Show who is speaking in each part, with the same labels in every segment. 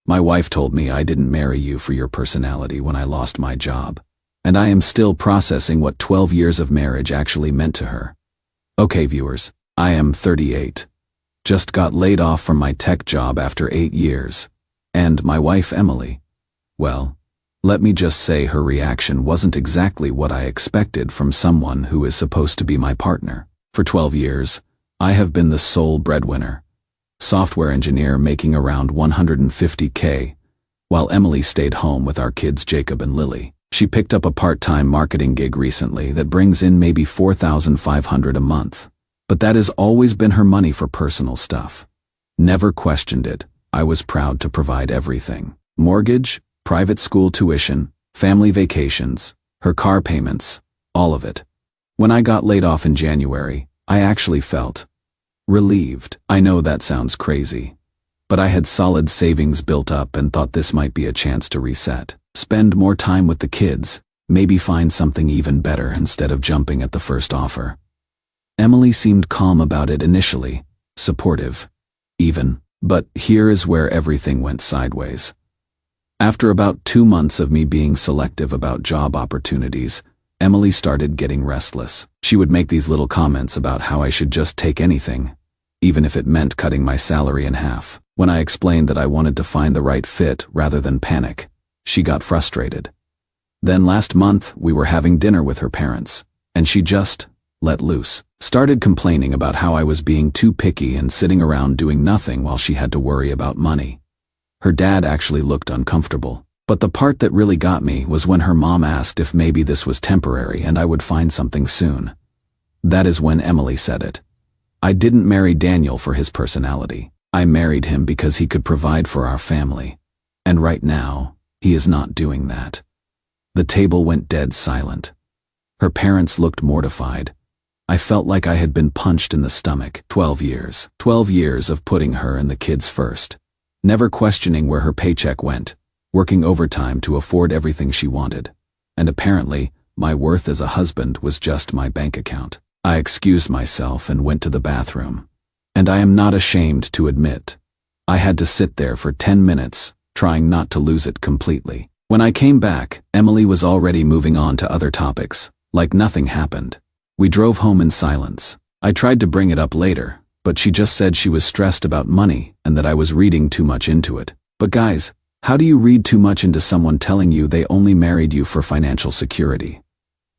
Speaker 1: My wife told me I didn't marry you for your personality when I lost my job, and I am still processing what 12 years of marriage actually meant to her. Okay, viewers, I am 38. Just got laid off from my tech job after 8 years. And my wife, Emily, well, let me just say her reaction wasn't exactly what I expected from someone who is supposed to be my partner. For 12 years, I have been the sole breadwinner, software engineer making around $150K, while Emily stayed home with our kids Jacob and Lily. She picked up a part-time marketing gig recently that brings in maybe $4,500 a month, but that has always been her money for personal stuff. Never questioned it. I was proud to provide everything. Mortgage, private school tuition, family vacations, her car payments, all of it. When I got laid off in January, I actually felt relieved. I know that sounds crazy, but I had solid savings built up and thought this might be a chance to reset. Spend more time with the kids, maybe find something even better instead of jumping at the first offer. Emily seemed calm about it initially, supportive, even, but here is where everything went sideways. After about 2 months of me being selective about job opportunities, Emily started getting restless. She would make these little comments about how I should just take anything, even if it meant cutting my salary in half. When I explained that I wanted to find the right fit rather than panic, she got frustrated. Then last month, we were having dinner with her parents, and she just let loose. Started complaining about how I was being too picky and sitting around doing nothing while she had to worry about money. Her dad actually looked uncomfortable. But the part that really got me was when her mom asked if maybe this was temporary and I would find something soon. That is when Emily said it. I didn't marry Daniel for his personality. I married him because he could provide for our family. And right now, he is not doing that. The table went dead silent. Her parents looked mortified. I felt like I had been punched in the stomach. 12 years. 12 years of putting her and the kids first. Never questioning where her paycheck went. Working overtime to afford everything she wanted. And apparently, my worth as a husband was just my bank account. I excused myself and went to the bathroom. And I am not ashamed to admit, I had to sit there for 10 minutes, trying not to lose it completely. When I came back, Emily was already moving on to other topics, like nothing happened. We drove home in silence. I tried to bring it up later, but she just said she was stressed about money and that I was reading too much into it. But guys, how do you read too much into someone telling you they only married you for financial security?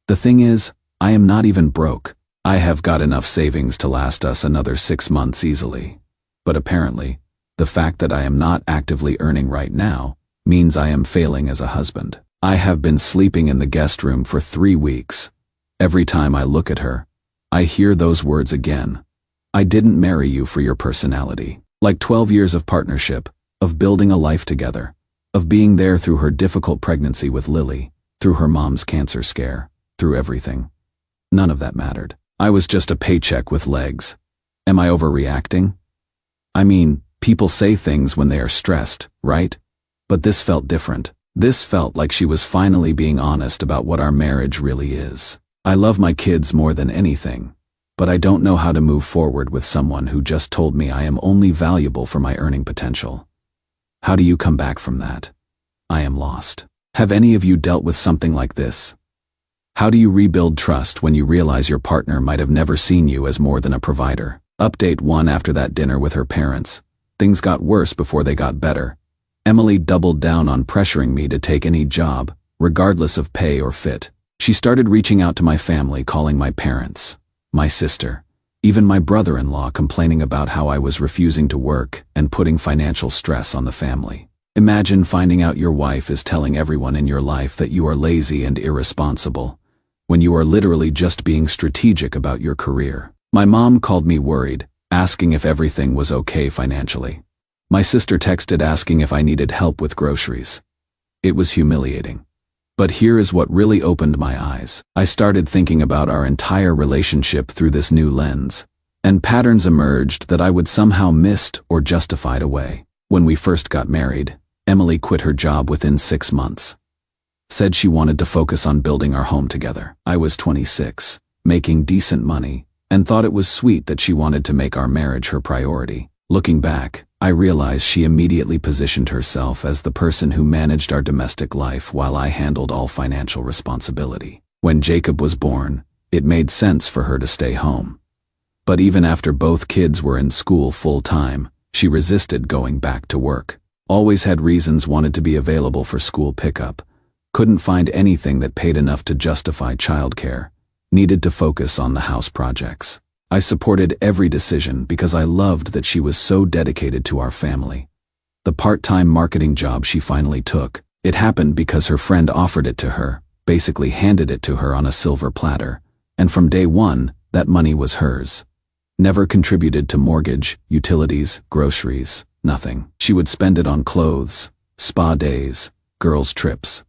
Speaker 1: The thing is, I am not even broke. I have got enough savings to last us another 6 months easily. But apparently, the fact that I am not actively earning right now means I am failing as a husband. I have been sleeping in the guest room for 3 weeks. Every time I look at her, I hear those words again. I didn't marry you for your personality. Like 12 years of partnership, of building a life together, of being there through her difficult pregnancy with Lily, through her mom's cancer scare, through everything. None of that mattered. I was just a paycheck with legs. Am I overreacting? I mean, people say things when they are stressed, right? But this felt different. This felt like she was finally being honest about what our marriage really is. I love my kids more than anything, but I don't know how to move forward with someone who just told me I am only valuable for my earning potential. How do you come back from that? I am lost. Have any of you dealt with something like this? How do you rebuild trust when you realize your partner might have never seen you as more than a provider? Update 1. After that dinner with her parents, things got worse before they got better. Emily doubled down on pressuring me to take any job, regardless of pay or fit. She started reaching out to my family, calling my parents, my sister, even my brother-in-law, complaining about how I was refusing to work and putting financial stress on the family. Imagine finding out your wife is telling everyone in your life that you are lazy and irresponsible, when you are literally just being strategic about your career. My mom called me worried, asking if everything was okay financially. My sister texted asking if I needed help with groceries. It was humiliating. But here is what really opened my eyes. I started thinking about our entire relationship through this new lens, and patterns emerged that I would somehow missed or justified away. When we first got married, Emily quit her job within 6 months. Said she wanted to focus on building our home together. I was 26, making decent money, and thought it was sweet that she wanted to make our marriage her priority. Looking back, I realized she immediately positioned herself as the person who managed our domestic life while I handled all financial responsibility. When Jacob was born, it made sense for her to stay home. But even after both kids were in school full-time, she resisted going back to work. Always had reasons, wanted to be available for school pickup, couldn't find anything that paid enough to justify childcare, needed to focus on the house projects. I supported every decision because I loved that she was so dedicated to our family. The part-time marketing job she finally took, it happened because her friend offered it to her, basically handed it to her on a silver platter, and from day one, that money was hers. Never contributed to mortgage, utilities, groceries, nothing. She would spend it on clothes, spa days, girls' trips.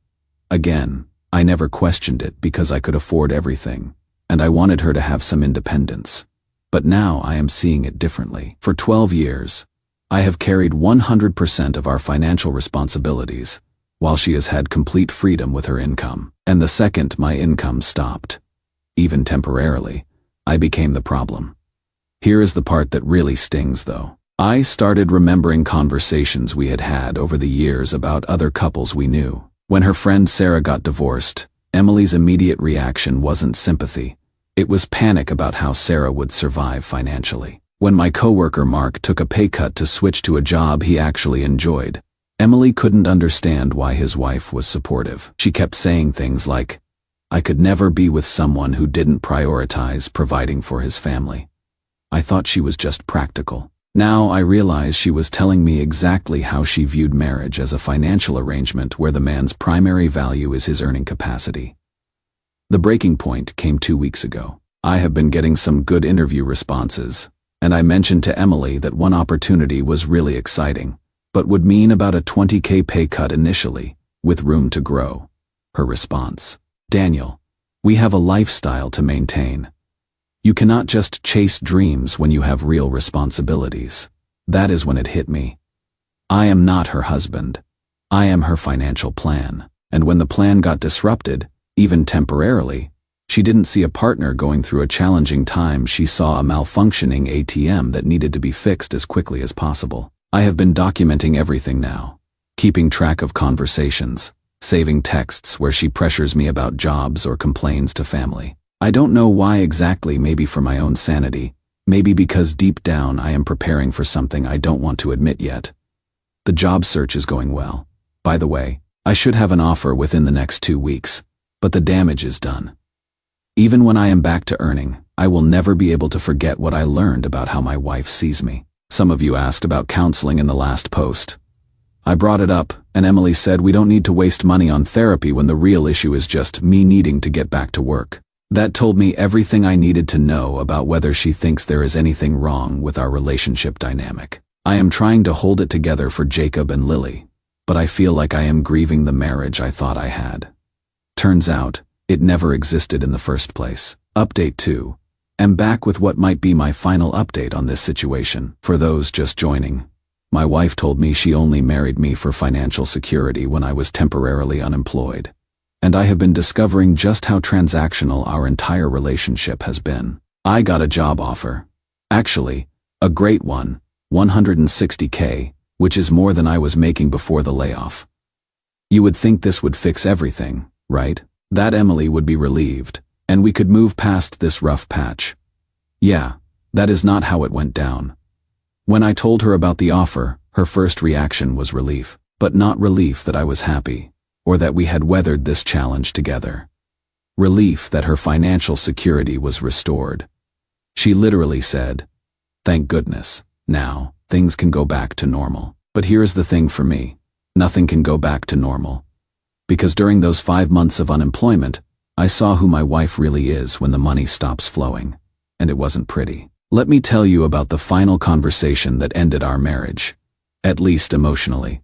Speaker 1: Again, I never questioned it because I could afford everything, and I wanted her to have some independence. But now I am seeing it differently. For 12 years, I have carried 100% of our financial responsibilities, while she has had complete freedom with her income. And the second my income stopped, even temporarily, I became the problem. Here is the part that really stings, though. I started remembering conversations we had had over the years about other couples we knew. When her friend Sarah got divorced, Emily's immediate reaction wasn't sympathy. It was panic about how Sarah would survive financially. When my coworker Mark took a pay cut to switch to a job he actually enjoyed, Emily couldn't understand why his wife was supportive. She kept saying things like, "I could never be with someone who didn't prioritize providing for his family." I thought she was just practical. Now I realize she was telling me exactly how she viewed marriage as a financial arrangement where the man's primary value is his earning capacity. The breaking point came 2 weeks ago. I have been getting some good interview responses, and I mentioned to Emily that one opportunity was really exciting, but would mean about a $20,000 pay cut initially, with room to grow. Her response: "Daniel, we have a lifestyle to maintain. You cannot just chase dreams when you have real responsibilities." That is when it hit me. I am not her husband. I am her financial plan. And when the plan got disrupted, even temporarily, she didn't see a partner going through a challenging time. She saw a malfunctioning ATM that needed to be fixed as quickly as possible. I have been documenting everything now, keeping track of conversations, saving texts where she pressures me about jobs or complains to family. I don't know why exactly, maybe for my own sanity, maybe because deep down I am preparing for something I don't want to admit yet. The job search is going well. By the way, I should have an offer within the next 2 weeks, but the damage is done. Even when I am back to earning, I will never be able to forget what I learned about how my wife sees me. Some of you asked about counseling in the last post. I brought it up, and Emily said we don't need to waste money on therapy when the real issue is just me needing to get back to work. That told me everything I needed to know about whether she thinks there is anything wrong with our relationship dynamic. I am trying to hold it together for Jacob and Lily, but I feel like I am grieving the marriage I thought I had. Turns out, it never existed in the first place. Update 2. I'm back with what might be my final update on this situation. For those just joining, my wife told me she only married me for financial security when I was temporarily unemployed. And I have been discovering just how transactional our entire relationship has been. I got a job offer. Actually, a great one, $160,000, which is more than I was making before the layoff. You would think this would fix everything, right? That Emily would be relieved, and we could move past this rough patch. Yeah, that is not how it went down. When I told her about the offer, her first reaction was relief, but not relief that I was happy, or that we had weathered this challenge together. Relief that her financial security was restored. She literally said, "Thank goodness, now, things can go back to normal." But here's the thing for me, nothing can go back to normal. Because during those 5 months of unemployment, I saw who my wife really is when the money stops flowing, and it wasn't pretty. Let me tell you about the final conversation that ended our marriage, at least emotionally.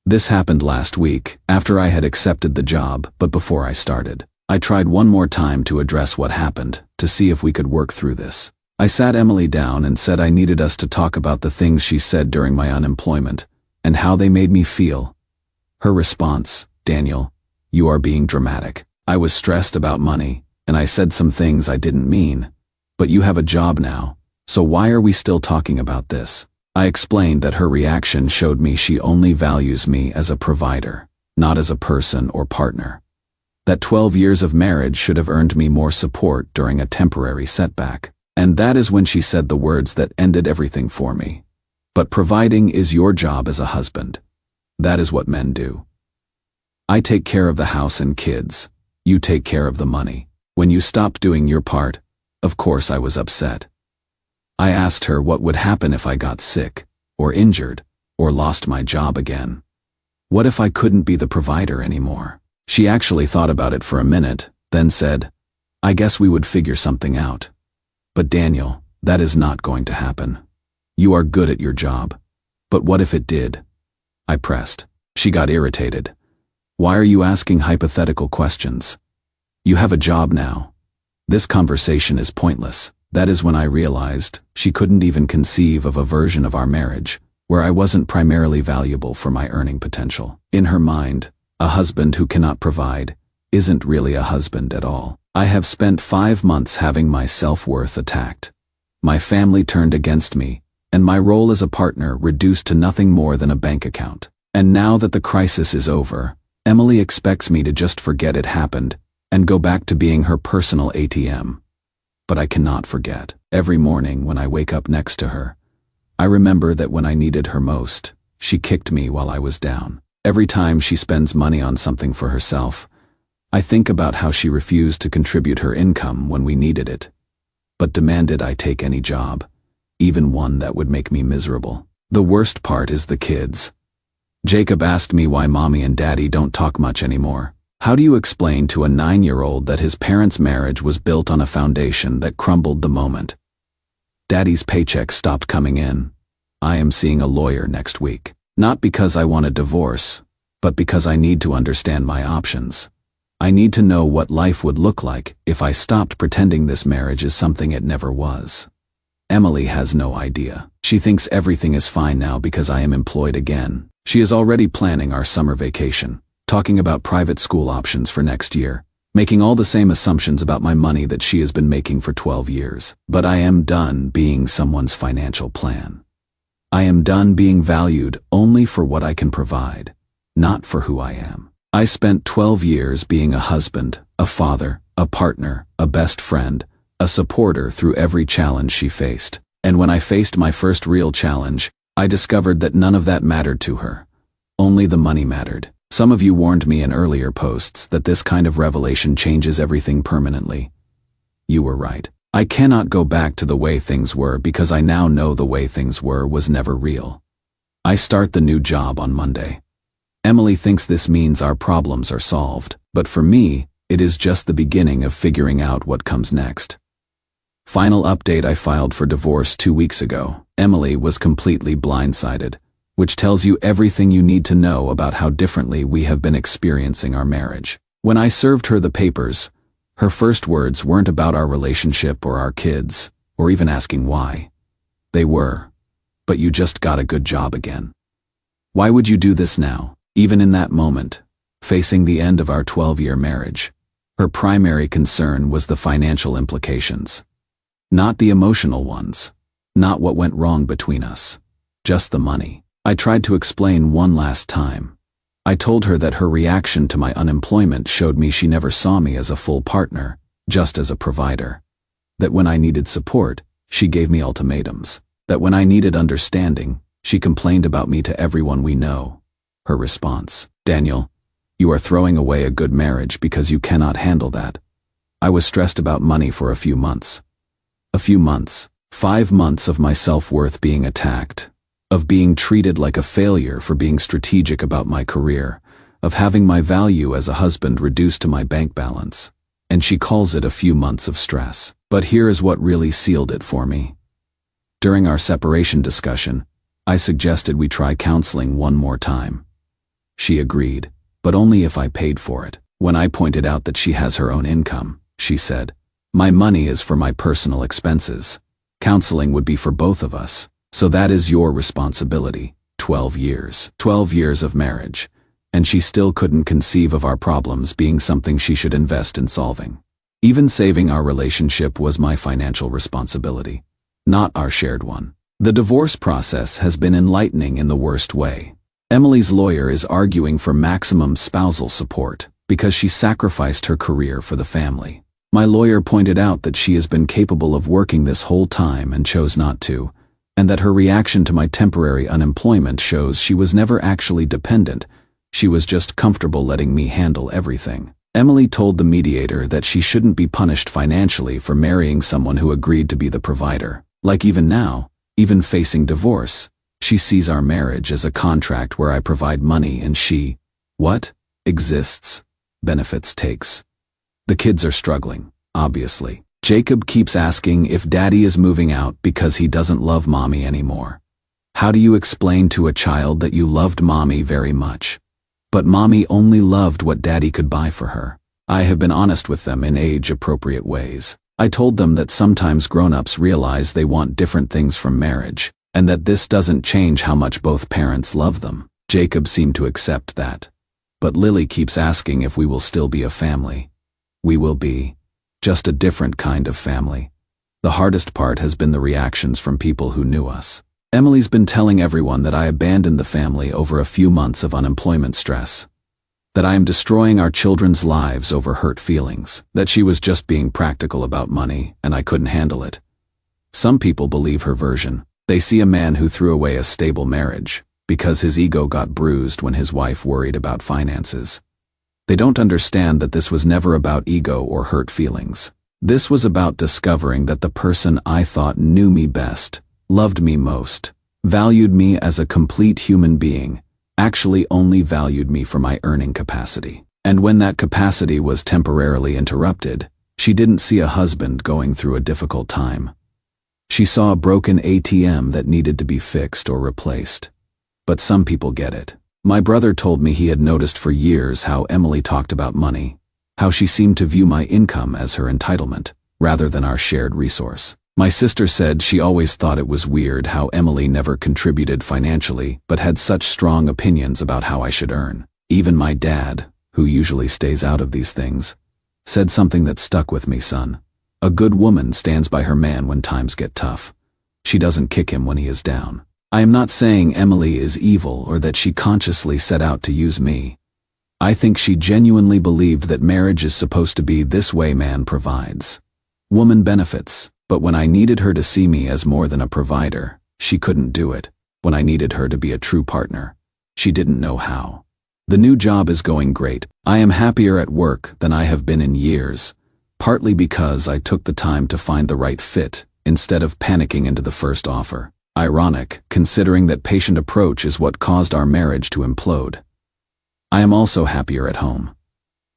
Speaker 1: This happened last week, after I had accepted the job, but before I started. I tried one more time to address what happened, to see if we could work through this. I sat Emily down and said I needed us to talk about the things she said during my unemployment, and how they made me feel. Her response: "Daniel, you are being dramatic. I was stressed about money, and I said some things I didn't mean. But you have a job now, so why are we still talking about this?" I explained that her reaction showed me she only values me as a provider, not as a person or partner. That 12 years of marriage should have earned me more support during a temporary setback. And that is when she said the words that ended everything for me. But providing is your job as a husband. That is what men do. I take care of the house and kids. You take care of the money. When you stopped doing your part, of course I was upset. I asked her what would happen if I got sick, or injured, or lost my job again. What if I couldn't be the provider anymore? She actually thought about it for a minute, then said, I guess we would figure something out. But Daniel, that is not going to happen. You are good at your job. But what if it did? I pressed. She got irritated. Why are you asking hypothetical questions? You have a job now. This conversation is pointless. That is when I realized she couldn't even conceive of a version of our marriage where I wasn't primarily valuable for my earning potential. In her mind, a husband who cannot provide isn't really a husband at all. I have spent 5 months having my self-worth attacked. My family turned against me, and my role as a partner reduced to nothing more than a bank account. And now that the crisis is over, Emily expects me to just forget it happened and go back to being her personal ATM. But I cannot forget. Every morning when I wake up next to her, I remember that when I needed her most, she kicked me while I was down. Every time she spends money on something for herself, I think about how she refused to contribute her income when we needed it, but demanded I take any job, even one that would make me miserable. The worst part is the kids. Jacob asked me why mommy and daddy don't talk much anymore. How do you explain to a 9-year-old that his parents' marriage was built on a foundation that crumbled the moment Daddy's paycheck stopped coming in? I am seeing a lawyer next week. Not because I want a divorce, but because I need to understand my options. I need to know what life would look like if I stopped pretending this marriage is something it never was. Emily has no idea. She thinks everything is fine now because I am employed again. She is already planning our summer vacation, talking about private school options for next year, making all the same assumptions about my money that she has been making for 12 years. But I am done being someone's financial plan. I am done being valued only for what I can provide, not for who I am. I spent 12 years being a husband, a father, a partner, a best friend, a supporter through every challenge she faced. And when I faced my first real challenge, I discovered that none of that mattered to her. Only the money mattered. Some of you warned me in earlier posts that this kind of revelation changes everything permanently. You were right. I cannot go back to the way things were because I now know the way things were was never real. I start the new job on Monday. Emily thinks this means our problems are solved, but for me, it is just the beginning of figuring out what comes next. Final update: I filed for divorce 2 weeks ago. Emily was completely blindsided, which tells you everything you need to know about how differently we have been experiencing our marriage. When I served her the papers, her first words weren't about our relationship or our kids, or even asking why. They were, "But you just got a good job again. Why would you do this now?" Even in that moment, facing the end of our 12-year marriage, her primary concern was the financial implications. Not the emotional ones, not what went wrong between us, just the money. I tried to explain one last time. I told her that her reaction to my unemployment showed me she never saw me as a full partner, just as a provider. That when I needed support, she gave me ultimatums. That when I needed understanding, she complained about me to everyone we know. Her response: "Daniel, you are throwing away a good marriage because you cannot handle that." I was stressed about money for a few months. 5 months of my self-worth being attacked, of being treated like a failure for being strategic about my career, of having my value as a husband reduced to my bank balance. And she calls it a few months of stress. But here is what really sealed it for me. During our separation discussion, I suggested we try counseling one more time. She agreed, but only if I paid for it. When I pointed out that she has her own income, she said, "My money is for my personal expenses. Counseling would be for both of us, so that is your responsibility." 12 years of marriage, and she still couldn't conceive of our problems being something she should invest in solving. Even saving our relationship was my financial responsibility, not our shared one. The divorce process has been enlightening in the worst way. Emily's lawyer is arguing for maximum spousal support because she sacrificed her career for the family. My lawyer pointed out that she has been capable of working this whole time and chose not to, and that her reaction to my temporary unemployment shows she was never actually dependent. She was just comfortable letting me handle everything. Emily told the mediator that she shouldn't be punished financially for marrying someone who agreed to be the provider. Like even now, even facing divorce, she sees our marriage as a contract where I provide money and she, exists, benefits, takes. The kids are struggling, obviously. Jacob keeps asking if daddy is moving out because he doesn't love mommy anymore. How do you explain to a child that you loved mommy very much, but mommy only loved what daddy could buy for her? I have been honest with them in age-appropriate ways. I told them that sometimes grown-ups realize they want different things from marriage, and that this doesn't change how much both parents love them. Jacob seemed to accept that. But Lily keeps asking if we will still be a family. We will be. Just a different kind of family. The hardest part has been the reactions from people who knew us. Emily's been telling everyone that I abandoned the family over a few months of unemployment stress. That I am destroying our children's lives over hurt feelings. That she was just being practical about money and I couldn't handle it. Some people believe her version. They see a man who threw away a stable marriage because his ego got bruised when his wife worried about finances. They don't understand that this was never about ego or hurt feelings. This was about discovering that the person I thought knew me best, loved me most, valued me as a complete human being, actually only valued me for my earning capacity. And when that capacity was temporarily interrupted, she didn't see a husband going through a difficult time. She saw a broken ATM that needed to be fixed or replaced. But some people get it. My brother told me he had noticed for years how Emily talked about money, how she seemed to view my income as her entitlement, rather than our shared resource. My sister said she always thought it was weird how Emily never contributed financially but had such strong opinions about how I should earn. Even my dad, who usually stays out of these things, said something that stuck with me, son. A good woman stands by her man when times get tough. She doesn't kick him when he is down. I am not saying Emily is evil or that she consciously set out to use me. I think she genuinely believed that marriage is supposed to be this way: man provides, woman benefits. But when I needed her to see me as more than a provider, she couldn't do it. When I needed her to be a true partner, she didn't know how. The new job is going great. I am happier at work than I have been in years, partly because I took the time to find the right fit instead of panicking into the first offer. Ironic, considering that patient approach is what caused our marriage to implode. I am also happier at home.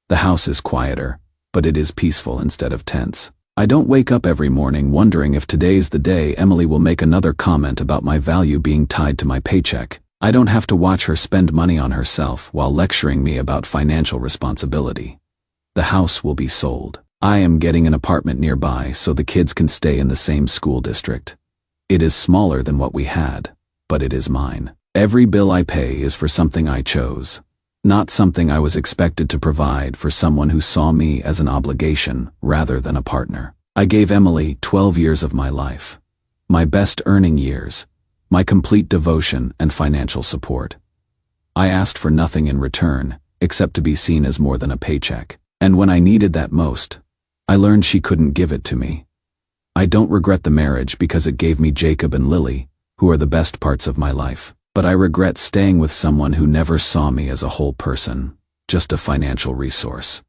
Speaker 1: The house is quieter, but it is peaceful instead of tense. I don't wake up every morning wondering if today's the day Emily will make another comment about my value being tied to my paycheck. I don't have to watch her spend money on herself while lecturing me about financial responsibility. The house will be sold. I am getting an apartment nearby so the kids can stay in the same school district. It is smaller than what we had, but it is mine. Every bill I pay is for something I chose, not something I was expected to provide for someone who saw me as an obligation rather than a partner. I gave Emily 12 years of my life, my best earning years, my complete devotion and financial support. I asked for nothing in return, except to be seen as more than a paycheck. And when I needed that most, I learned she couldn't give it to me. I don't regret the marriage because it gave me Jacob and Lily, who are the best parts of my life. But I regret staying with someone who never saw me as a whole person, just a financial resource.